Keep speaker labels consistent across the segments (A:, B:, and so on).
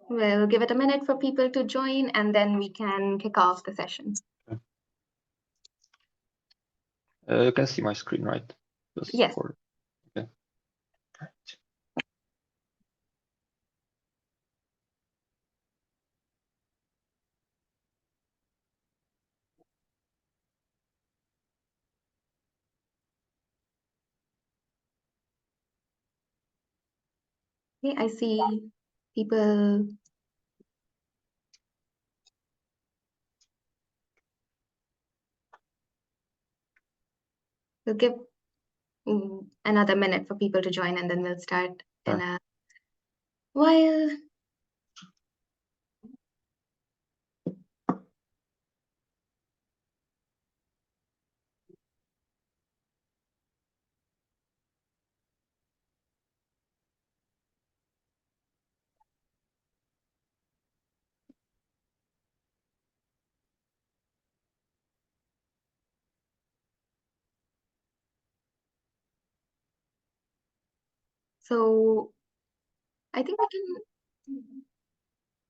A: We'll give it a minute for people to join, and then we can kick off the session.
B: Okay. You can see my screen, right?
A: Yes.
B: Okay. Right.
A: Okay, I see people. We'll give another minute for people to join, and then we'll start in a while. So I think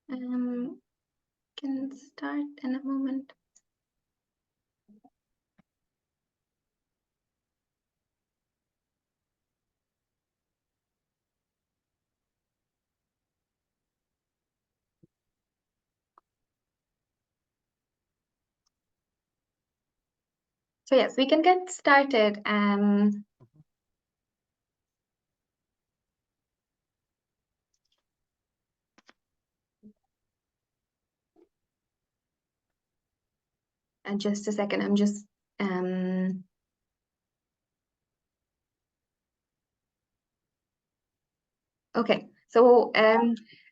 A: we can start in a moment. So yes, we can get started. And just a second, I'm just okay. So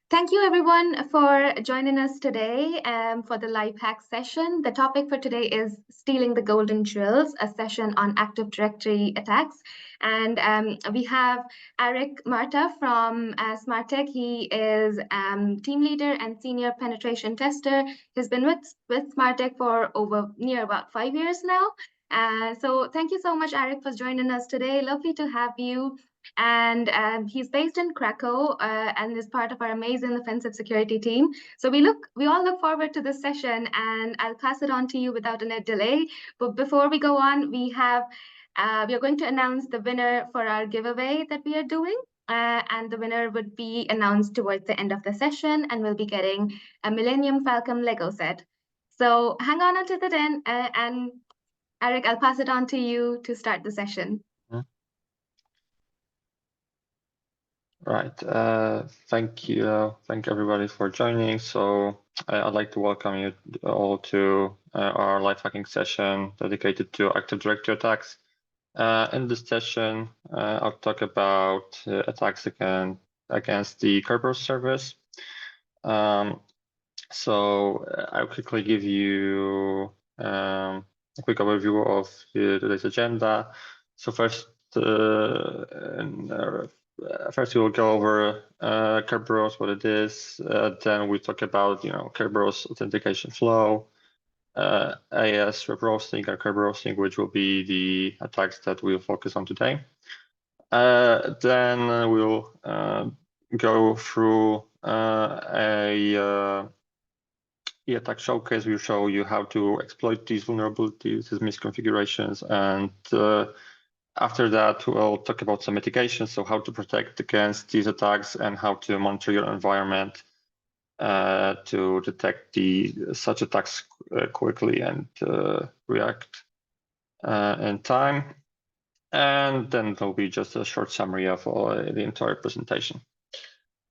A: thank you everyone for joining us today for the live hack session. The topic for today is Stealing the Golden Jewels, a session on Active Directory attacks. And we have Eric Marta from Smarttech. He is team leader and senior penetration tester. He's been with Smarttech for near about 5 years now. So thank you so much, Eric, for joining us today. Lovely to have you. And he's based in Krakow and is part of our amazing offensive security team. So we all look forward to this session, and I'll pass it on to you without any delay. But before we go on, we are going to announce the winner for our giveaway that we are doing. And the winner would be announced towards the end of the session, and we'll be getting a Millennium Falcon Lego set. So hang on until the end, and Eric, I'll pass it on to you to start the session.
B: Right. Thank you. Thank everybody for joining. So I'd like to welcome you all to our live hacking session dedicated to Active Directory attacks. In this session, I'll talk about attacks against the Kerberos service. So I'll quickly give you a quick overview of today's agenda. So first we will go over Kerberos, what it is. Then we talk about Kerberos authentication flow, AS roasting and Kerberoasting, which will be the attacks that we'll focus on today. Then we'll go through the attack showcase. Will show you how to exploit these vulnerabilities, these misconfigurations, and after that, we'll talk about some mitigations, so how to protect against these attacks and how to monitor your environment to detect such attacks quickly and react in time. And then there'll be just a short summary of the entire presentation.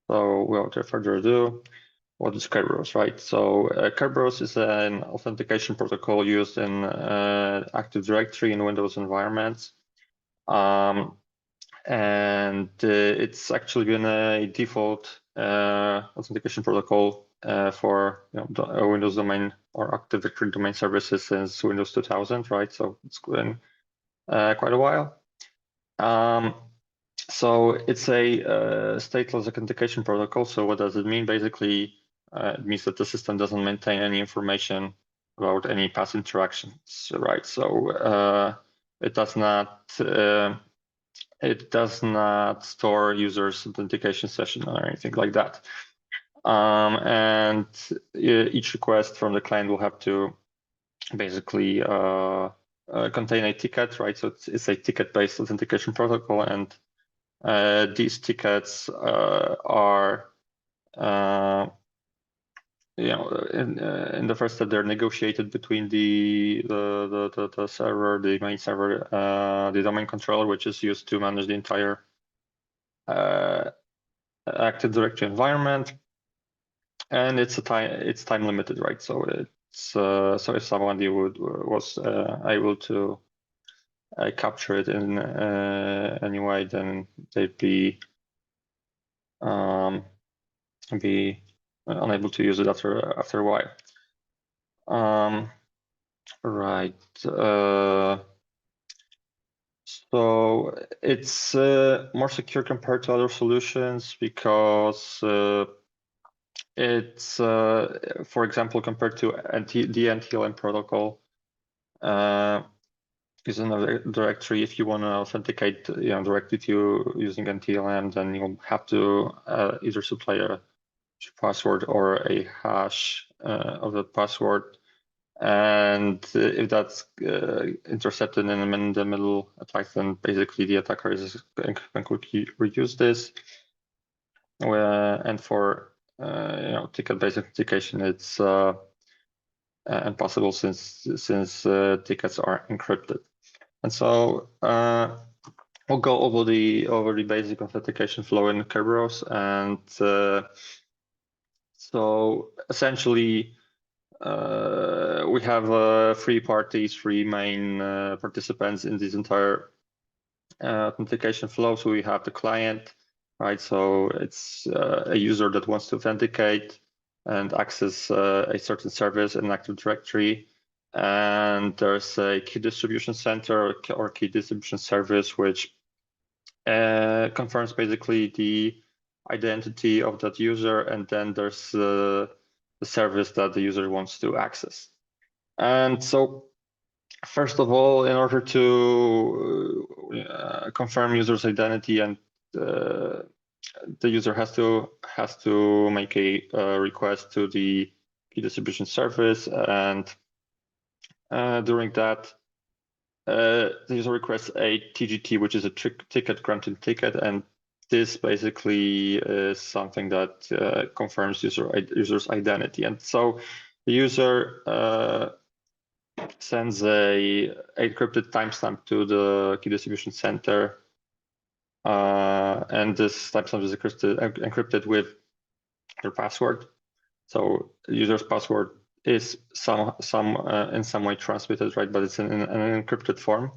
B: So without further ado, what is Kerberos, right? So Kerberos is an authentication protocol used in Active Directory in Windows environments. And it's actually been a default authentication protocol for Windows domain or Active Directory domain services since Windows 2000, right? So it's been quite a while. So it's a stateless authentication protocol. So what does it mean? Basically, it means that the system doesn't maintain any information about any past interactions, right? So it does not store users' authentication session or anything like that. And each request from the client will have to basically contain a ticket, right? So it's a ticket-based authentication protocol, and these tickets are, in the first step, they're negotiated between the server, the main server, the domain controller, which is used to manage the entire Active Directory environment, and it's time limited, right? So so if somebody was able to capture it in any way, then they'd be unable to use it after a while. Right. So it's more secure compared to other solutions because it's, for example, compared to the NTLM protocol, is in a directory. If you want to authenticate, directly to using NTLM, then you'll have to either supply a password or a hash of that password. And if that's intercepted in the middle attack, then basically the attacker can quickly reuse this. And for ticket-based authentication, it's impossible since tickets are encrypted. And so we'll go over the basic authentication flow in Kerberos, and so essentially we have three main participants in this entire authentication flow. So we have the client, right? So it's a user that wants to authenticate and access a certain service in Active Directory. And there's a key distribution center or key distribution service, which confirms basically the identity of that user. And then there's the service that the user wants to access. And so first of all, in order to confirm user's identity, and the user has to make a request to the key distribution service, and during that, the user requests a TGT, which is a ticket granting ticket, and this basically is something that confirms user's identity. And so the user sends a encrypted timestamp to the key distribution center, and this timestamp is encrypted with their password. So the user's password is in some way transmitted, right? But it's in an encrypted form,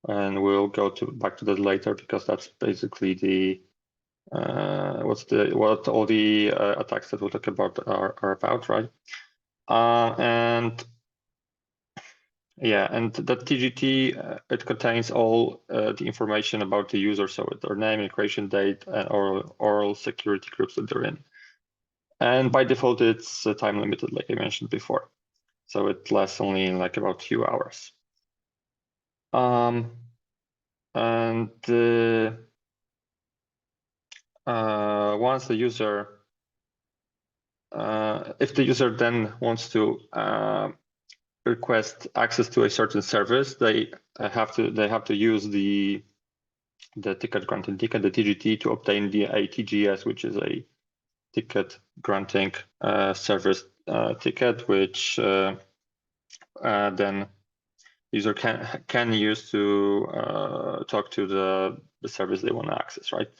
B: and we'll go back to that later, because that's basically the what all the attacks that we'll talk about are about, right? And yeah, and the TGT, it contains all the information about the user, so their name, creation date, and all security groups that they're in. And by default, it's time limited, like I mentioned before. So it lasts only like about 2 hours. And once the user, if the user then wants to request access to a certain service, they have to use the ticket granting ticket, the TGT, to obtain a TGS, which is a ticket granting service ticket, which then user can use to talk to the service they want to access, right?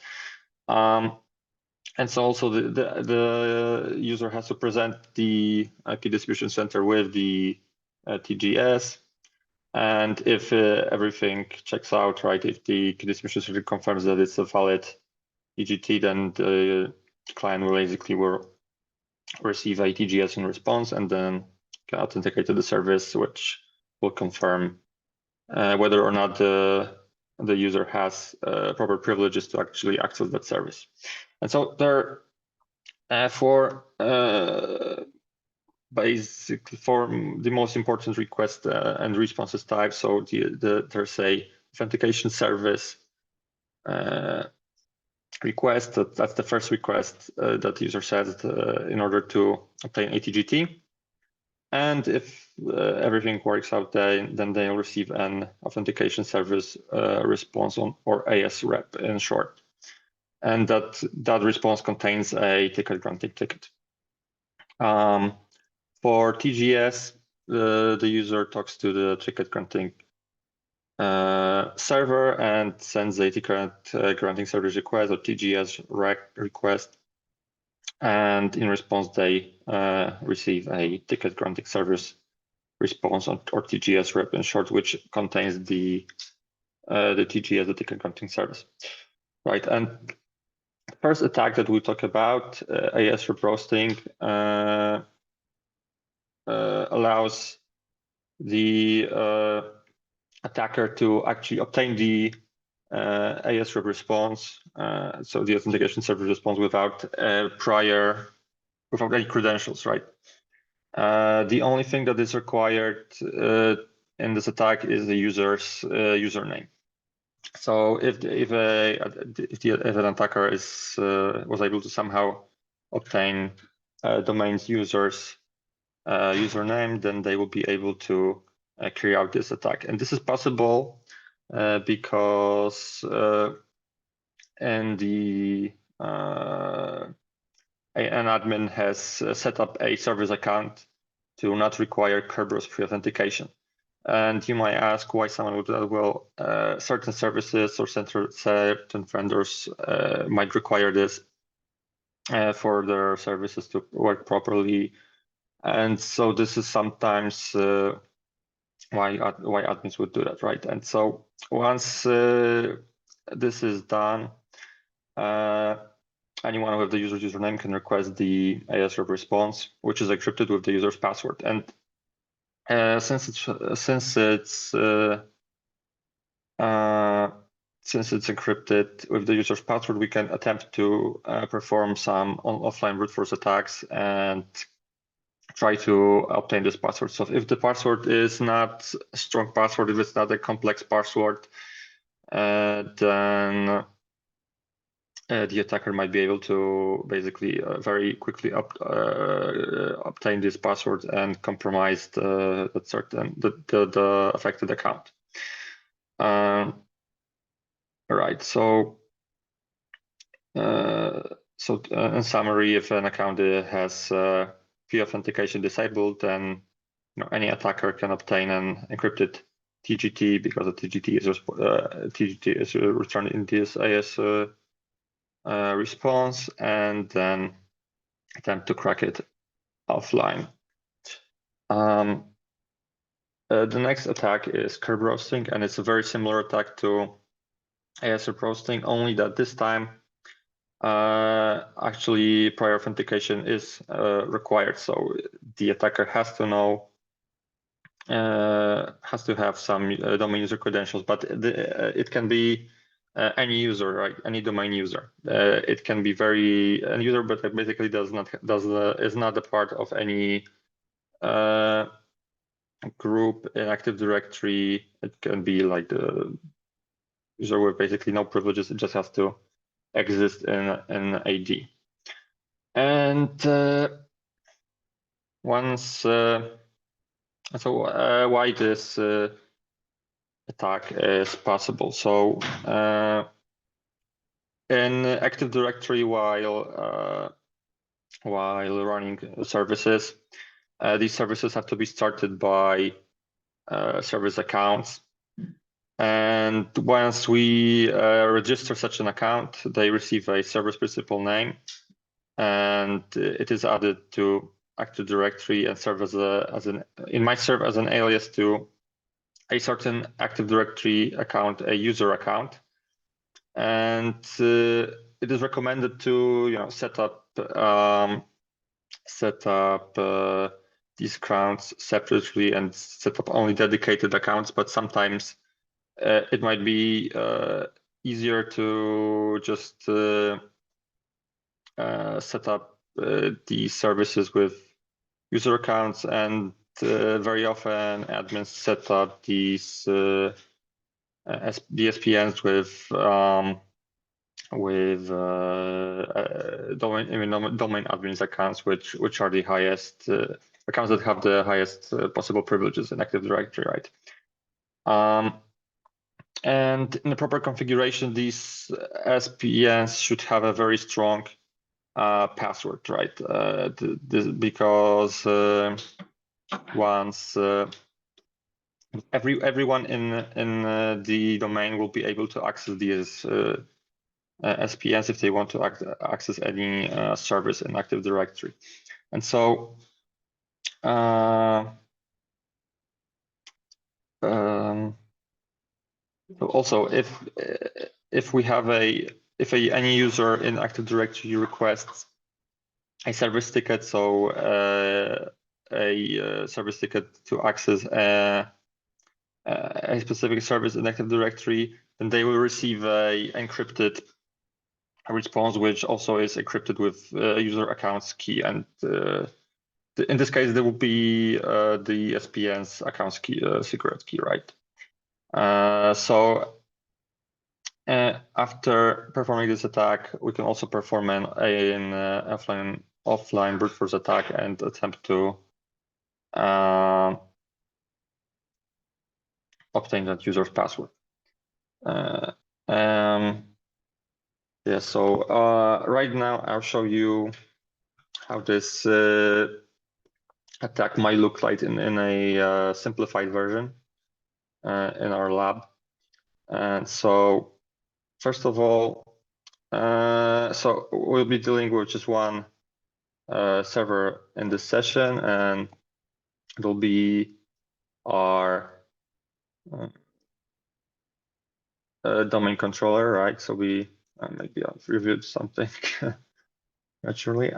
B: And so also the user has to present the key distribution center with the TGS, and if everything checks out, right, if the key distribution center confirms that it's a valid TGT, then the client will basically receive a TGS in response, and then can authenticate to the service, which will confirm whether or not the user has proper privileges to actually access that service. And so there, for basically for the most important request and responses type. So there's a authentication service request. That's the first request that user sends in order to obtain a TGT. And if everything works out, then they'll receive an authentication service response or ASREP in short. And that response contains a ticket granting ticket. For TGS, the user talks to the ticket granting server and sends a ticket granting service request or TGS request. And in response, they receive a ticket granting service response or TGS rep in short, which contains the TGS, the ticket granting service. Right. And the first attack that we talk about, ASREP roasting, allows the attacker to actually obtain the ASREP response, so the authentication service response without any credentials, right? The only thing that is required in this attack is the user's username. So if an attacker was able to somehow obtain domain's user's username, then they will be able to carry out this attack. And this is possible because an admin has set up a service account to not require Kerberos pre-authentication. And you might ask why someone would do that. Well, certain services or certain vendors might require this for their services to work properly. And so this is sometimes why admins would do that, right? And so once this is done, anyone with the user's username can request the ASREP response, which is encrypted with the user's password. And since it's encrypted with the user's password, we can attempt to perform some offline brute force attacks and try to obtain this password. So if the password is not a strong password, if it's not a complex password, then the attacker might be able to basically very quickly obtain this password and compromise the affected account. Right. So in summary, if an account has pre-authentication disabled, then any attacker can obtain an encrypted TGT because the TGT is returned in this AS response, and then attempt to crack it offline. The next attack is Kerberoasting, and it's a very similar attack to ASREP roasting, only that this time actually prior authentication is required. So the attacker has to know, has to have some domain user credentials, but it can be any user, right? Any domain user. It can be any user, but it basically is not a part of any group in Active Directory. It can be like the user with basically no privileges. It just has to exist in AD. And why this attack is possible? So in Active Directory, while running services, these services have to be started by service accounts. And once we register such an account, they receive a service principal name, and it is added to Active Directory and serve it might serve as an alias to a certain Active Directory account, a user account. And it is recommended to set up these accounts separately and set up only dedicated accounts, but sometimes it might be easier to just set up these services with user accounts, and very often admins set up these DSPNs with domain admins accounts, which are the highest accounts that have the highest possible privileges in Active Directory, right? And in the proper configuration, these SPNs should have a very strong password, right? Because once everyone in the domain will be able to access these SPNs if they want to access any service in Active Directory. And so also if we have any user in Active Directory requests a service ticket, so a service ticket to access a specific service in Active Directory, then they will receive a encrypted response, which also is encrypted with user accounts key. And in this case, there will be the SPN's accounts key, secret key, right? So after performing this attack, we can also perform an offline brute force attack and attempt to obtain that user's password. Yeah, so right now I'll show you how this attack might look like in a simplified version in our lab. And so first of all, so we'll be dealing with just one server in this session, and it'll be our domain controller, right? So we maybe I've reviewed something naturally.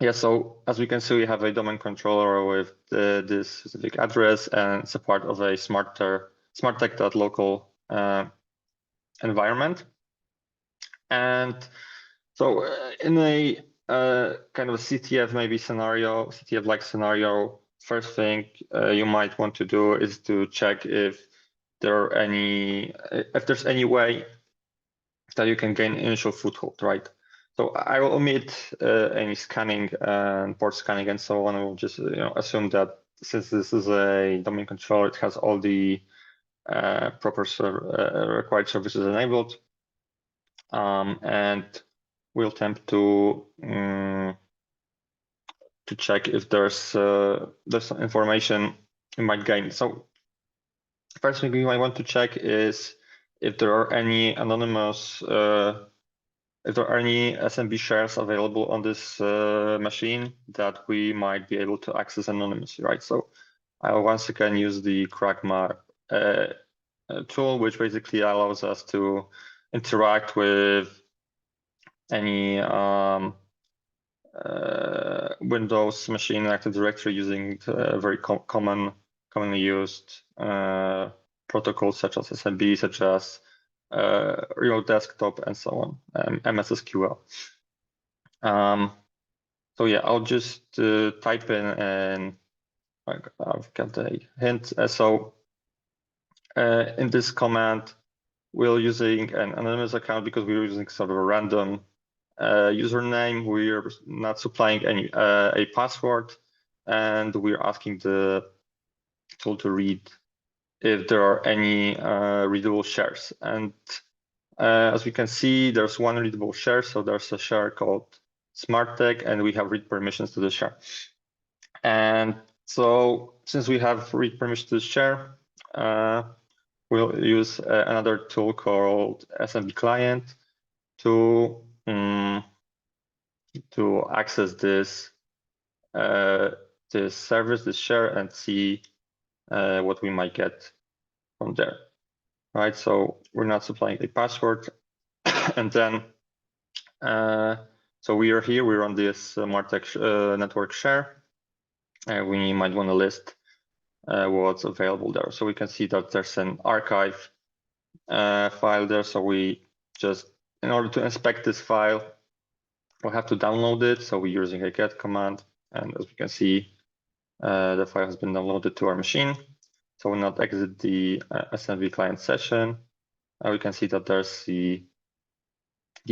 B: Yeah, so as we can see, we have a domain controller with this specific address, and it's a part of a Smarttech.local environment. And so in a kind of a CTF maybe scenario, CTF-like scenario, first thing you might want to do is to check if there's any way that you can gain initial foothold, right? So I will omit any scanning and port scanning and so on. I will just assume that since this is a domain controller, it has all the proper required services enabled, and we'll attempt to check if there's some information you might gain. So first thing we might want to check is if there are any anonymous, if there are any SMB shares available on this machine that we might be able to access anonymously, right? So I'll once again use the Kragma tool, which basically allows us to interact with any Windows machine Active Directory using very commonly used protocols such as SMB, such as remote desktop, and so on, MSSQL. So yeah, I'll just type in, and I've got a hint. So in this command, we're using an anonymous account because we're using sort of a random username. We're not supplying any a password, and we're asking the tool to read if there are any readable shares. And as we can see, there's one readable share. So there's a share called Smarttech, and we have read permissions to the share. And so since we have read permission to the share, we'll use another tool called SMB client to access this service, this share, and see what we might get from there, right? So we're not supplying a password, and then so we are here. We're on this Smarttech network share, and we might want to list what's available there. So we can see that there's an archive file there. So we just, in order to inspect this file, we'll have to download it. So we're using a get command. And as we can see, the file has been downloaded to our machine. So we'll not exit the SMB client session. We can see that there's the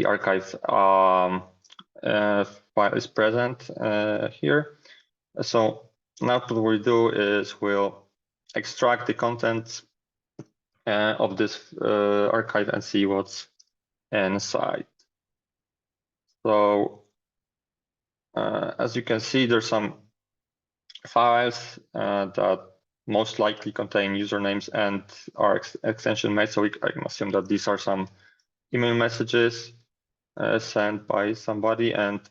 B: archive file is present here. So now what we'll do is we'll extract the contents of this archive and see what's inside. So as you can see, there's some files that most likely contain usernames and are extension mates. So I can assume that these are some email messages sent by somebody. And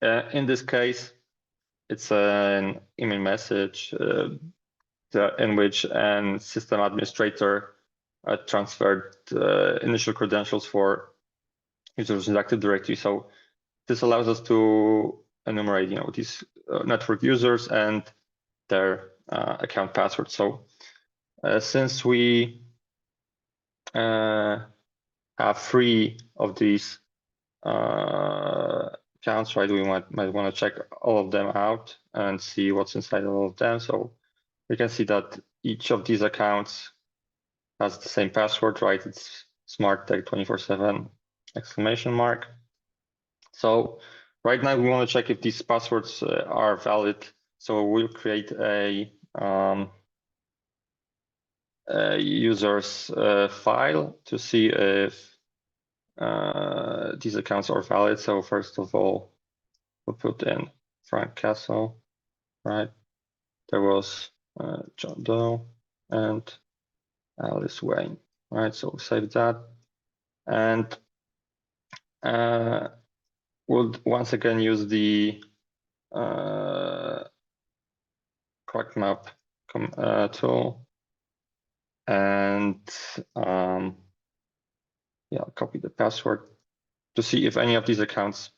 B: in this case, it's an email message in which a system administrator transferred initial credentials for users in the Active Directory. So this allows us to enumerate, these network users and their account password. So since we have 3 of these accounts, right, we might want to check all of them out and see what's inside all of them. So we can see that each of these accounts has the same password, right? It's Smarttech247 ! So right now we want to check if these passwords are valid. So we'll create a user's file to see if these accounts are valid. So first of all, we'll put in Frank Castle, right? There was John Doe and Alice Wayne, right? So we'll save that. And we'll once again use the crack map tool, and yeah, copy the password to see if any of these accounts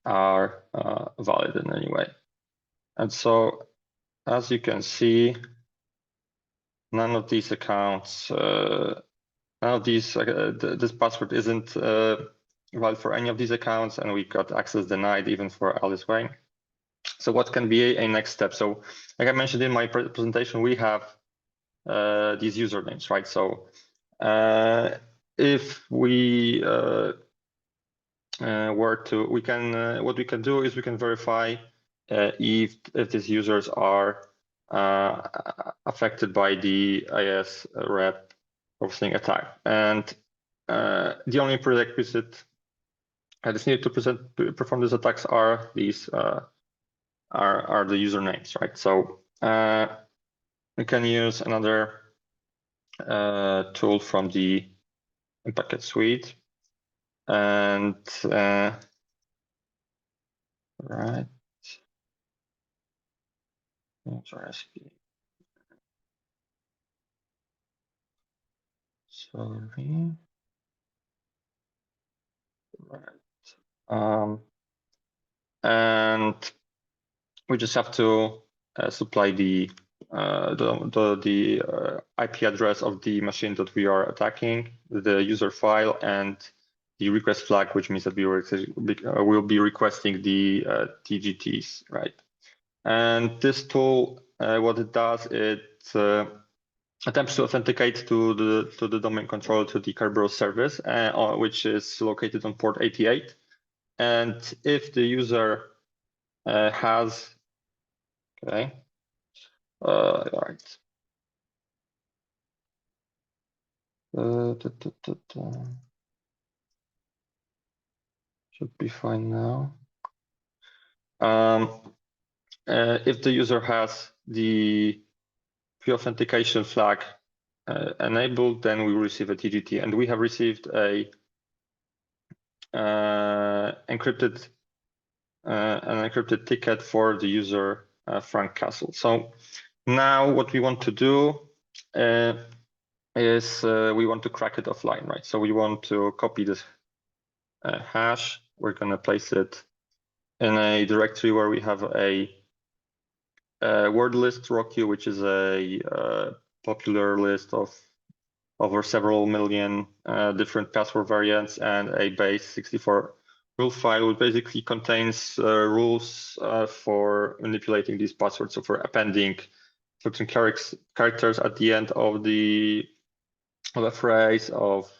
B: are valid in any way. And so as you can see, none of these accounts, this password isn't valid for any of these accounts, and we got access denied even for Alice Wayne. So what can be a next step? So like I mentioned in my presentation, we have these usernames, right? So if we what we can do is we can verify if these users are affected by the IS rep overseeing attack. And the only prerequisite that is needed to perform these attacks are these are the usernames, right? So we can use another tool from the packet suite, and right. Sorry. Right. And we just have to supply the IP address of the machine that we are attacking, the user file, and the request flag, which means that we will be requesting the TGTs, right? And this tool, what it does, it attempts to authenticate to the domain controller, to the Kerberos service, which is located on port 88. And if the user has, okay, right. Should be fine now. If the user has the pre-authentication flag enabled, then we will receive a TGT, and we have received a an encrypted ticket for the user Frank Castle. So now what we want to do is we want to crack it offline, right? So we want to copy this hash. We're going to place it in a directory where we have a word list ROCU, which is a popular list of over several million different password variants, and a base 64 rule file basically contains rules for manipulating these passwords, so for appending certain characters at the end of a phrase, of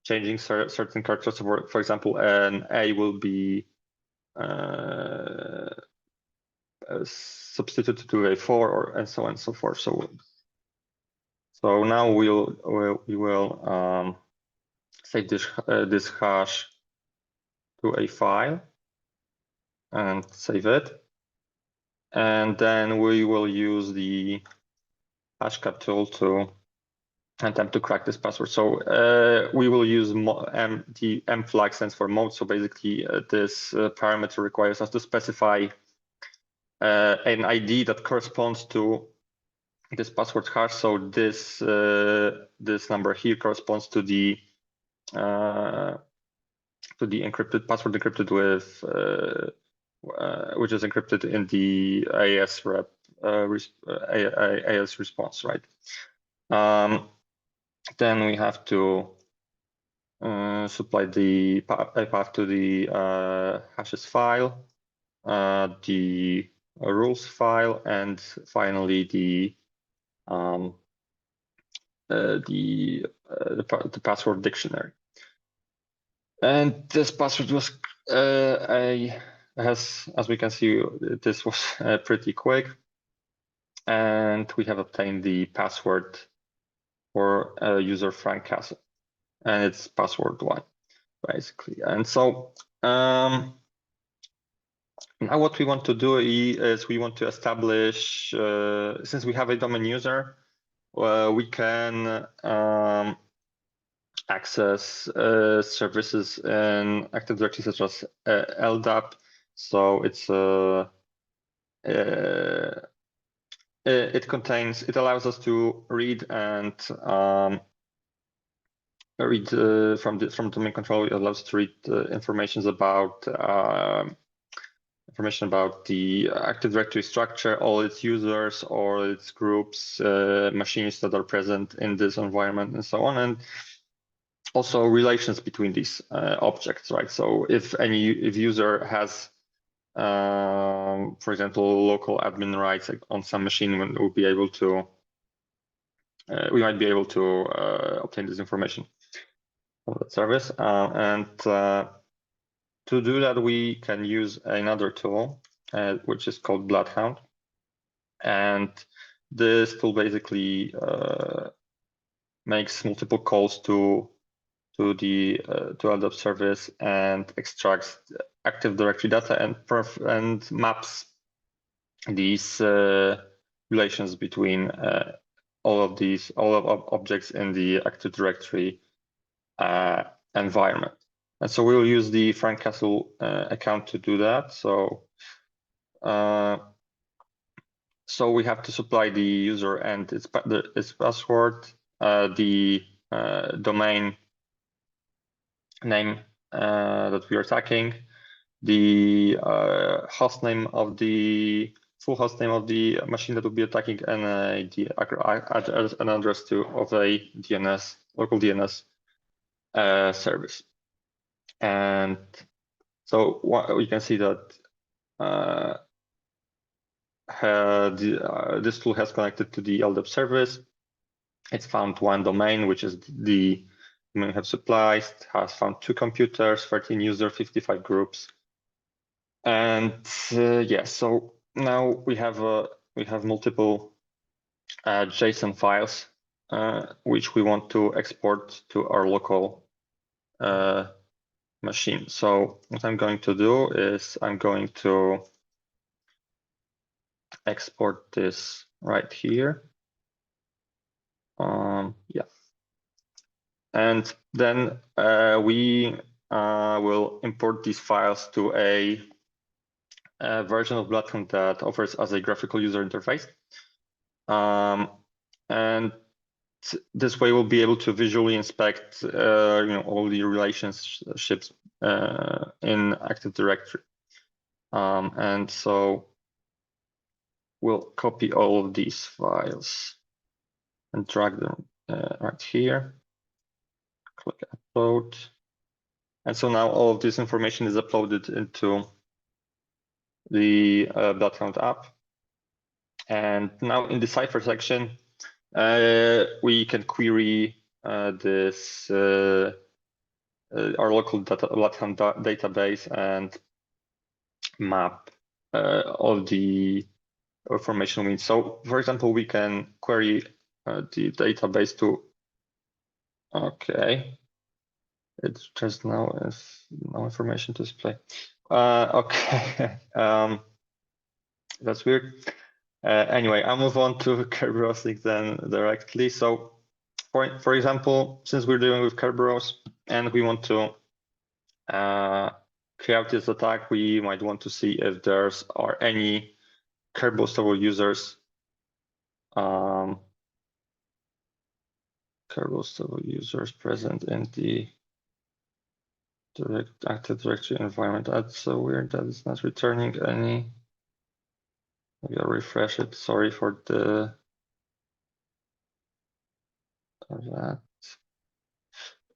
B: changing certain characters. For example, an A will be substituted to a 4, and so on and so forth. So now we will save this hash to a file and save it, and then we will use the hashcat tool to attempt to crack this password. So we will use the M flag stands for mode. So basically, this parameter requires us to specify an ID that corresponds to this password hash. So this number here corresponds to the encrypted password, encrypted with which is encrypted in the AES AES response, right? Then we have to supply the path to the hashes file, the rules file, and finally the password dictionary. And this password was as we can see, this was pretty quick, and we have obtained the password for user Frank Castle, and it's password 1 basically. And so now what we want to do is we want to establish, since we have a domain user, we can access services in Active Directory such as LDAP. So it allows us to read and read from domain control. It allows us to read information about the Active Directory structure, all its users, all its groups, machines that are present in this environment, and so on, and also relations between these objects, right? So if user has, for example, local admin rights on some machine, we'll be able to we might be able to obtain this information from that service. And to do that, we can use another tool, which is called BloodHound. And this tool basically makes multiple calls to LDAP service and extracts Active Directory data and maps these relations between all of objects in the Active Directory environment. And so we'll use the Frank Castle account to do that. So we have to supply the user and its password, the domain name that we are attacking, the host name of the full host name of the machine that we'll be attacking, and an address of a DNS, local DNS service. And so we can see that this tool has connected to the LDAP service. It's found one domain, which is the domain we have supplied, has found 2 computers, 13 users, 55 groups. And yeah, so now we have multiple JSON files which we want to export to our local machine. So what I'm going to do is I'm going to export this right here. Yeah, and then we will import these files to a version of BloodHound that offers us a graphical user interface. And this way we'll be able to visually inspect all the relationships in Active Directory. And so we'll copy all of these files and drag them right here. Click upload. And so now all of this information is uploaded into the BloodHound app. And now in the Cypher section, we can query this our local BloodHound database and map all the information we need. So, for example, we can query the database to. Okay, it's just now is no information to display. Okay, that's weird. Anyway, I'll move on to Kerberoasting then directly. So, for example, since we're dealing with Kerberos and we want to create this attack, we might want to see if there's are any Kerberoastable users. Kerberoastable users present in the Active Directory environment. That's so weird that it's not returning any. Maybe I'll refresh it. Sorry for that.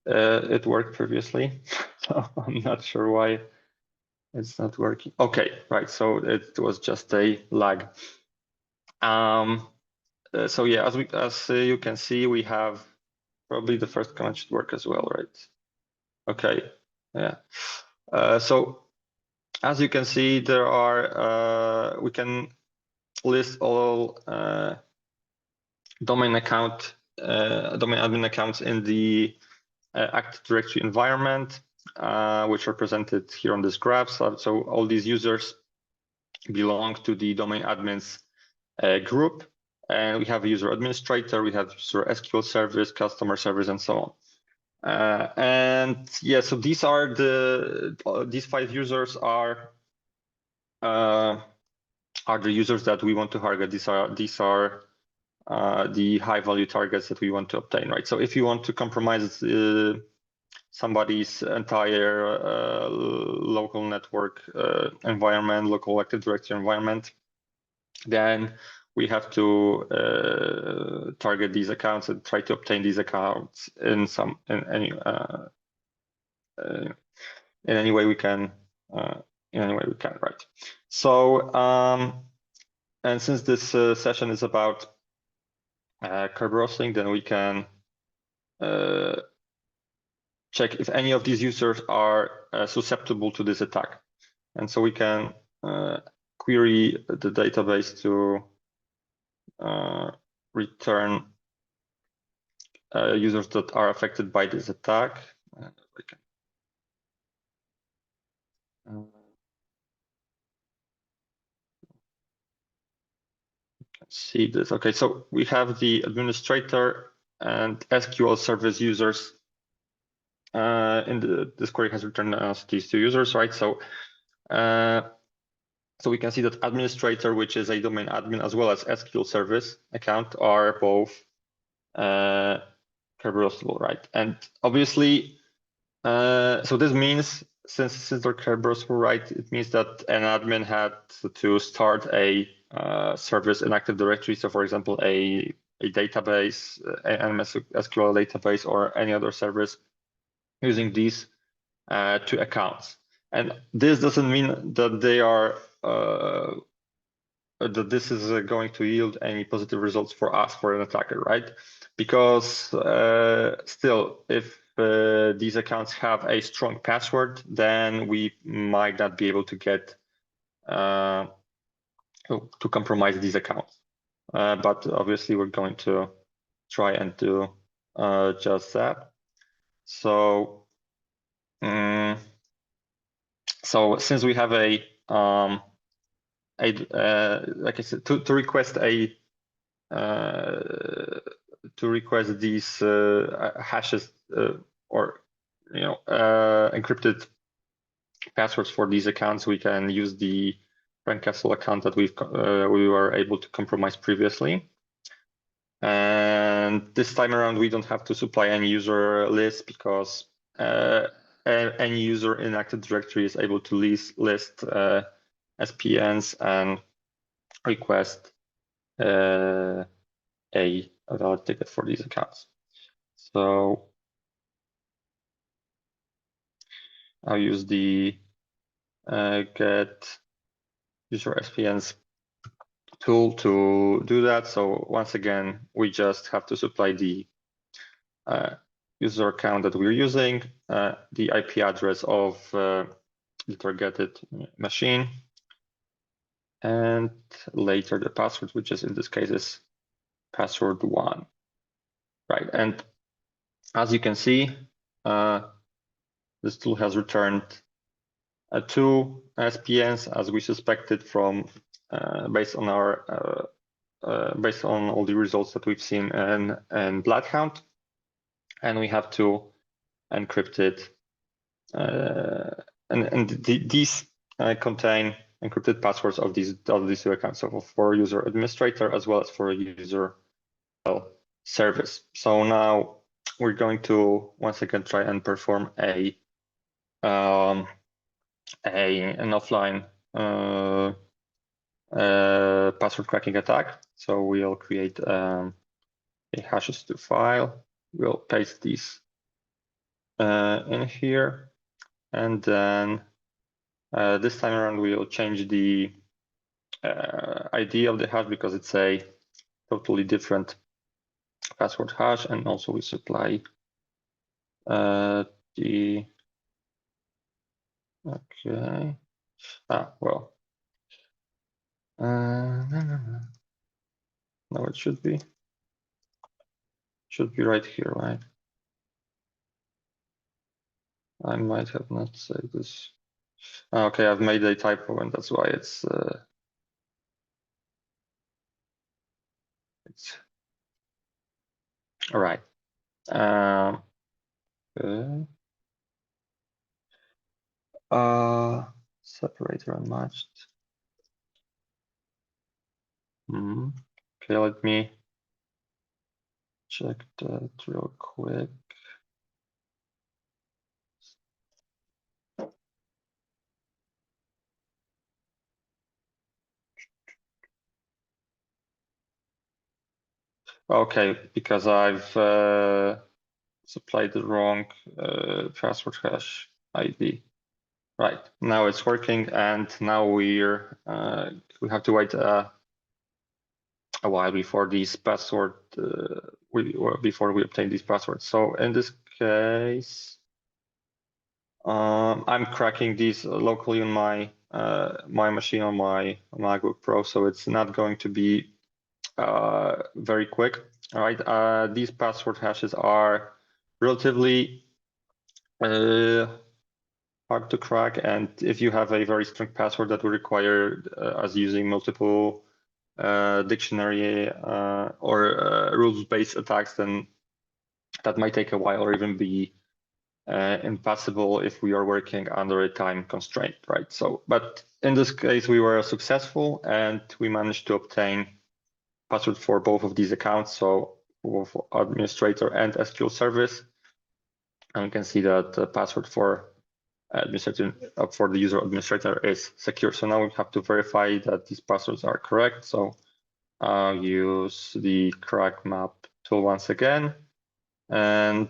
B: It worked previously, so I'm not sure why it's not working. Okay, right. So it was just a lag. So yeah, as you can see, we have probably the first command should work as well, right? Okay, yeah. So as you can see, there are we can list all domain admin accounts in the Active Directory environment, which are presented here on this graph. So all these users belong to the domain admins group, and we have a user administrator, we have user SQL service, customer service, and so on. And yeah, so these are these 5 users are the users that we want to target. These are the high value targets that we want to obtain, right? So if you want to compromise somebody's entire local network environment, local Active Directory environment, then we have to target these accounts and try to obtain these accounts in any way we can. Right? So and since this session is about Kerberoasting, then we can check if any of these users are susceptible to this attack. And so we can query the database to return users that are affected by this attack. We can see this. Okay, so we have the administrator and SQL service users. This query has returned us these 2 users, right? So so we can see that administrator, which is a domain admin, as well as SQL service account, are both Kerberoastable, right? And obviously, so this means since they're Kerberoastable, right, it means that an admin had to start a service in Active Directory. So, for example, a database, an SQL database, or any other service using these 2 accounts. And this doesn't mean that they are that this is going to yield any positive results for us, for an attacker, right? Because still, if these accounts have a strong password, then we might not be able to get to compromise these accounts. But obviously, we're going to try and do just that. So, so since we have a like I said, to request these hashes or encrypted passwords for these accounts, we can use the Frank Castle account that we were able to compromise previously. And this time around, we don't have to supply any user list because any user in Active Directory is able to list SPNs and request a valid ticket for these accounts. So I'll use the get user SPNs tool to do that. So once again, we just have to supply the user account that we're using, the IP address of the targeted machine, and later the password, which is in this case is password 1. Right, and as you can see, this tool has returned 2 SPNs as we suspected from based on our based on all the results that we've seen in BloodHound, and we have to encrypt it. These contain encrypted passwords of these two accounts, so for user administrator as well as for user service. So now we're going to once again try and perform an offline password cracking attack. So we'll create a hashes2 file. We'll paste these in here, and then this time around we'll change the ID of the hash because it's a totally different password hash, and also we supply the okay. Well, no, it should be right here, right? I might have not said this. Okay, I've made a typo, and that's why it's all right. Okay. Separator unmatched. Okay, let me check that real quick. Okay, because I've supplied the wrong password hash ID. Right, now it's working, and now we have to wait a while before these password before we obtain these passwords. So in this case, I'm cracking these locally on my my machine on my MacBook Pro, so it's not going to be very quick. All right, these password hashes are relatively hard to crack, and if you have a very strict password that will require us using multiple dictionary or rules-based attacks, then that might take a while or even be impossible if we are working under a time constraint, right? So, but in this case, we were successful and we managed to obtain password for both of these accounts, so for administrator and SQL service. And we can see that the password for administrator for the user administrator is secure. So now we have to verify that these passwords are correct. So I'll use the crack map tool once again and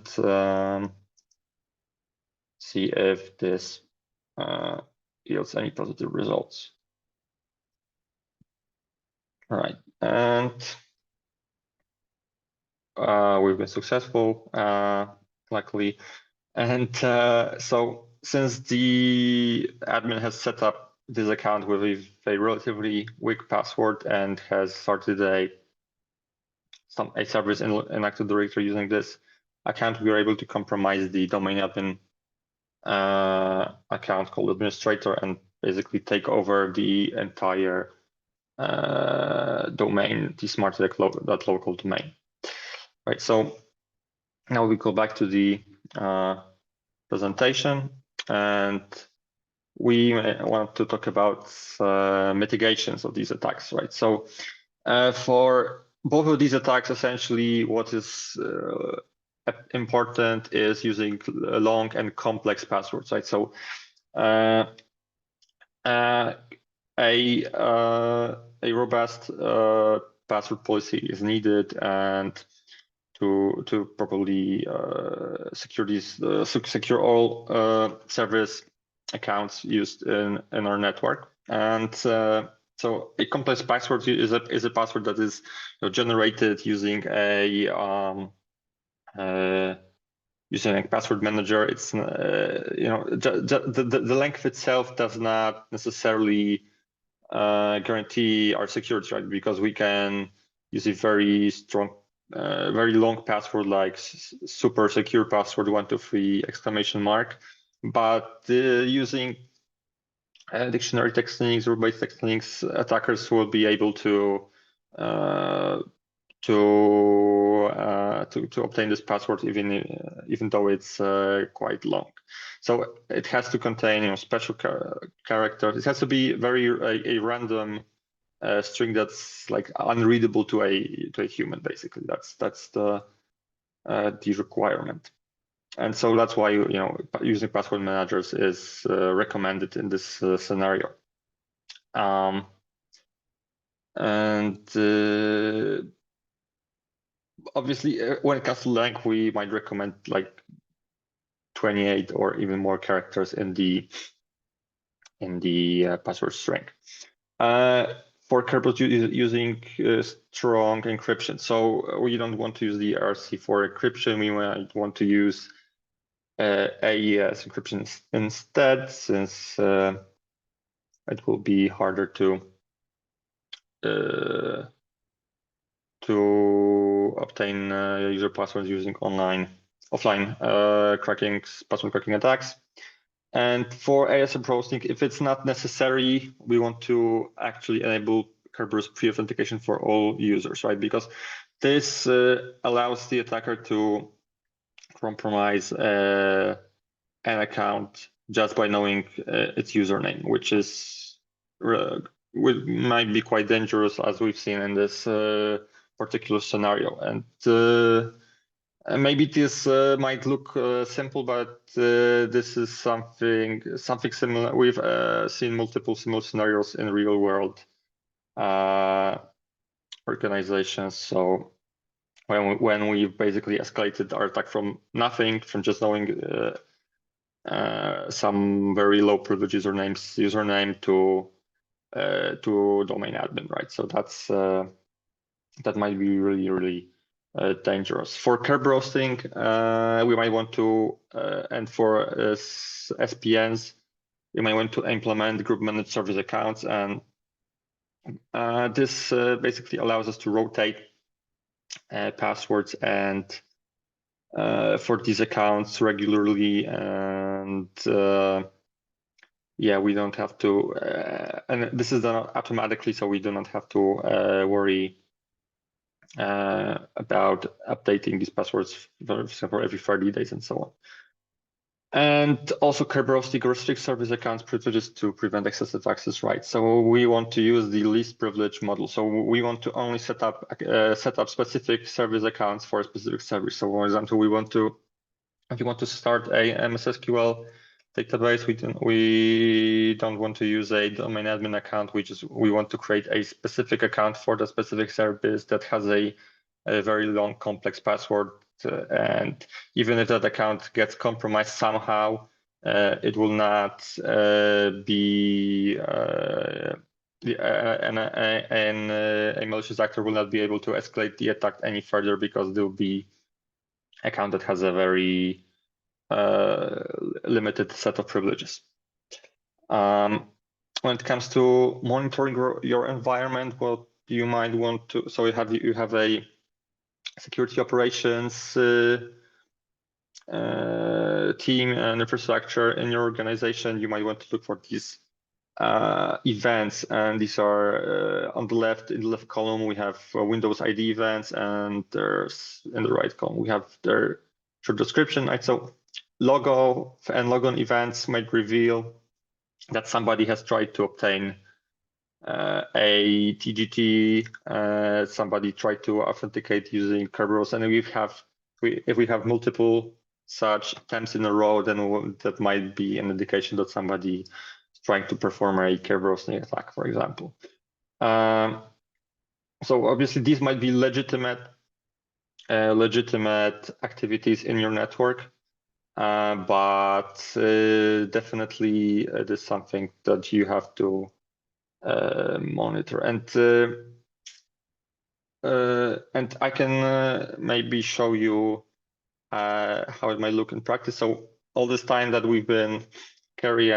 B: see if this yields any positive results. All right, and we've been successful, luckily. And so since the admin has set up this account with a relatively weak password and has started a service in Active Directory using this account, we are able to compromise the domain admin account called administrator and basically take over the entire domain, the Smarttech that local domain. Right. So now we go back to the presentation, and we want to talk about mitigations of these attacks, right? So for both of these attacks, essentially what is important is using long and complex passwords, right? So a robust password policy is needed, and to properly secure these secure all service accounts used in our network. And so a complex password is a password that is generated using a password manager. It's the length itself does not necessarily guarantee our security, right? Because we can use a very strong, very long password like super secure password 123 exclamation mark, but using dictionary techniques, rule-based techniques, attackers will be able to obtain this password even though it's quite long. So it has to contain special characters. It has to be a random string that's like unreadable to a human. Basically, that's the requirement. And so that's why using password managers is recommended in this scenario. Obviously, when it comes to length, we might recommend like 28 or even more characters in the password string. For Kerberos, using strong encryption. So we don't want to use the RC4 encryption. We might want to use AES encryption instead, since it will be harder to obtain user passwords using offline password cracking attacks. And for ASM roasting, if it's not necessary, we want to actually enable Kerberos pre-authentication for all users, right? Because this allows the attacker to compromise an account just by knowing its username, which is might be quite dangerous, as we've seen in this particular scenario. And maybe this might look simple, but this is something similar. We've seen multiple similar scenarios in real world organizations. So when we basically escalated our attack from nothing, from just knowing some very low privilege username to domain admin, right? So that's that might be really dangerous. For Kerberoasting, we might want to, and for SPNs, we might want to implement group managed service accounts, and this basically allows us to rotate passwords and for these accounts regularly, and yeah, we don't have to, and this is done automatically, so we do not have to worry about updating these passwords for every 30 days and so on. And also Kerberoasting restricts service accounts privileges to prevent excessive access, right? So we want to use the least privilege model. So we want to only set up specific service accounts for a specific service. So for example, if you want to start a MS SQL database, we don't want to use a domain admin account. We want to create a specific account for the specific service that has a very long complex password, and even if that account gets compromised somehow, it will not be a malicious actor will not be able to escalate the attack any further, because there will be account that has a very limited set of privileges. When it comes to monitoring your environment, well, you might want to. So you have a security operations team and infrastructure in your organization. You might want to look for these events, and these are on the left. In the left column, we have Windows ID events, and there's in the right column we have their short description. Right? So logo and logon events might reveal that somebody has tried to obtain a TGT, somebody tried to authenticate using Kerberos, and if we have multiple such attempts in a row, then that might be an indication that somebody is trying to perform a Kerberoasting attack, for example. So obviously these might be legitimate legitimate activities in your network. But definitely it is something that you have to monitor. And I can maybe show you how it might look in practice. So all this time that we've been carrying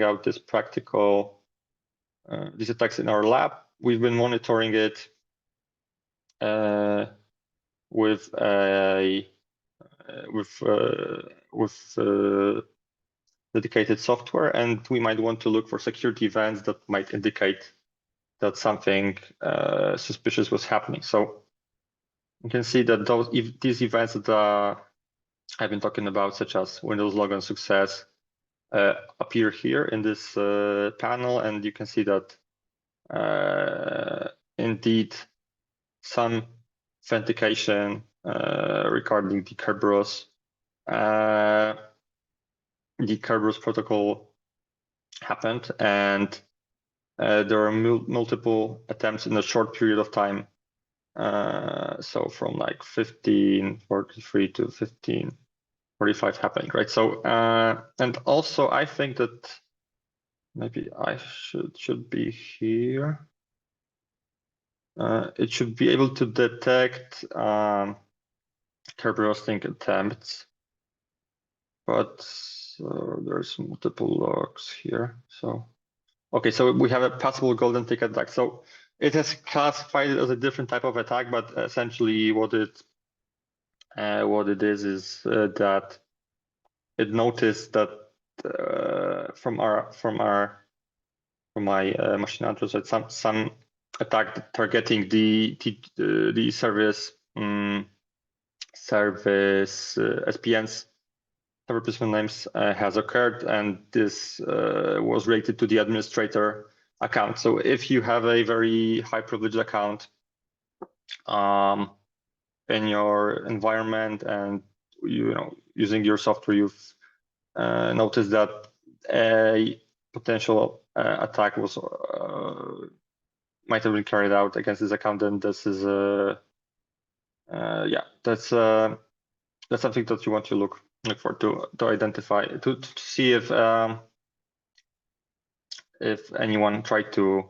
B: out this practical these attacks in our lab, we've been monitoring it with dedicated software, and we might want to look for security events that might indicate that something suspicious was happening. So you can see that these events that I've been talking about, such as Windows login success, appear here in this panel, and you can see that indeed some authentication regarding the Kerberos protocol happened, and there are multiple attempts in a short period of time. So from like 1543 to 1545 happening, right? So and also I think that maybe I should be here. It should be able to detect Kerberoasting attempts, but there's multiple logs here. So okay, so we have a possible golden ticket attack. So it has classified it as a different type of attack, but essentially what it is that it noticed that from my machine address, that some attack targeting the service SPNs, server participant names, has occurred, and this was related to the administrator account. So if you have a very high privileged account in your environment, and using your software, you've noticed that a potential attack was might have been carried out against this account, then this is that's something that you want to look for, to identify, to see if anyone tried to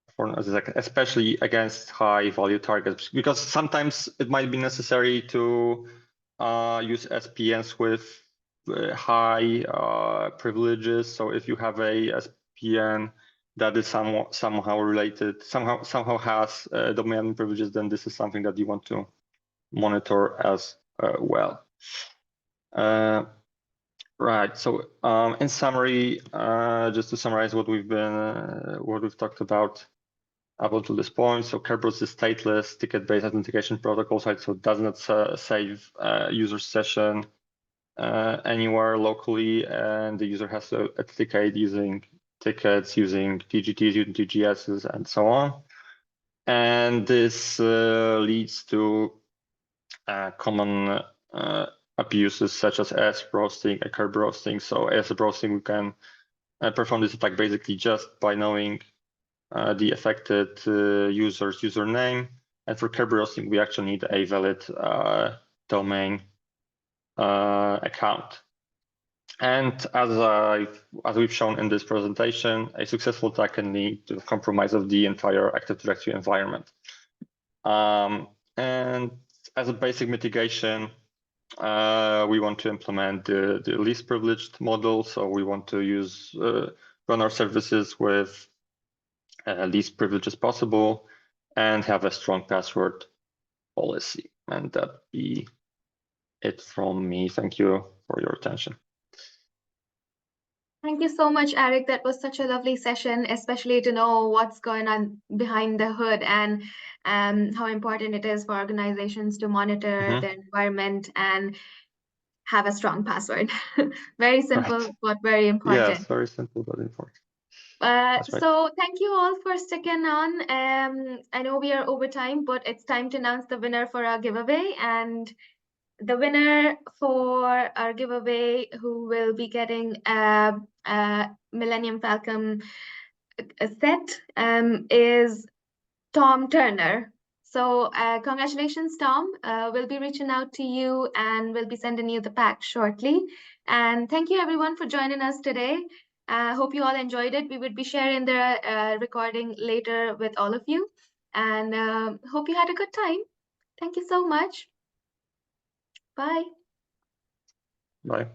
B: perform as attack, especially against high value targets, because sometimes it might be necessary to use SPNs with high privileges. So if you have a SPN that is somehow related, somehow has domain privileges, then this is something that you want to monitor as well. Right. So in summary, just to summarize what we've talked about up until this point. So Kerberos is stateless, ticket-based authentication protocol, so it does not save user session anywhere locally, and the user has to authenticate using tickets, using TGTs, using TGSs, and so on. And this leads to common abuses such as ASP roasting and Kerberoasting. So ASP roasting, we can perform this attack basically just by knowing the affected user's username. And for Kerberoasting, we actually need a valid domain account. And as we've shown in this presentation, a successful attack can lead to the compromise of the entire Active Directory environment. And as a basic mitigation, we want to implement the least privileged model. So we want to run our services with least privileges possible, and have a strong password policy. And that be it from me. Thank you for your attention.
A: Thank you so much, Eric. That was such a lovely session, especially to know what's going on behind the hood, and how important it is for organizations to monitor their environment and have a strong password. Very simple, right, but very important.
B: Yes, very simple but important.
A: So thank you all for sticking on. I know we are over time, but it's time to announce the winner for our giveaway. And the winner for our giveaway, who will be getting a Millennium Falcon set, is Tom Turner. So congratulations, Tom. We'll be reaching out to you and we'll be sending you the pack shortly. And thank you everyone for joining us today. Hope you all enjoyed it. We would be sharing the recording later with all of you. And hope you had a good time. Thank you so much. Bye.
B: Bye.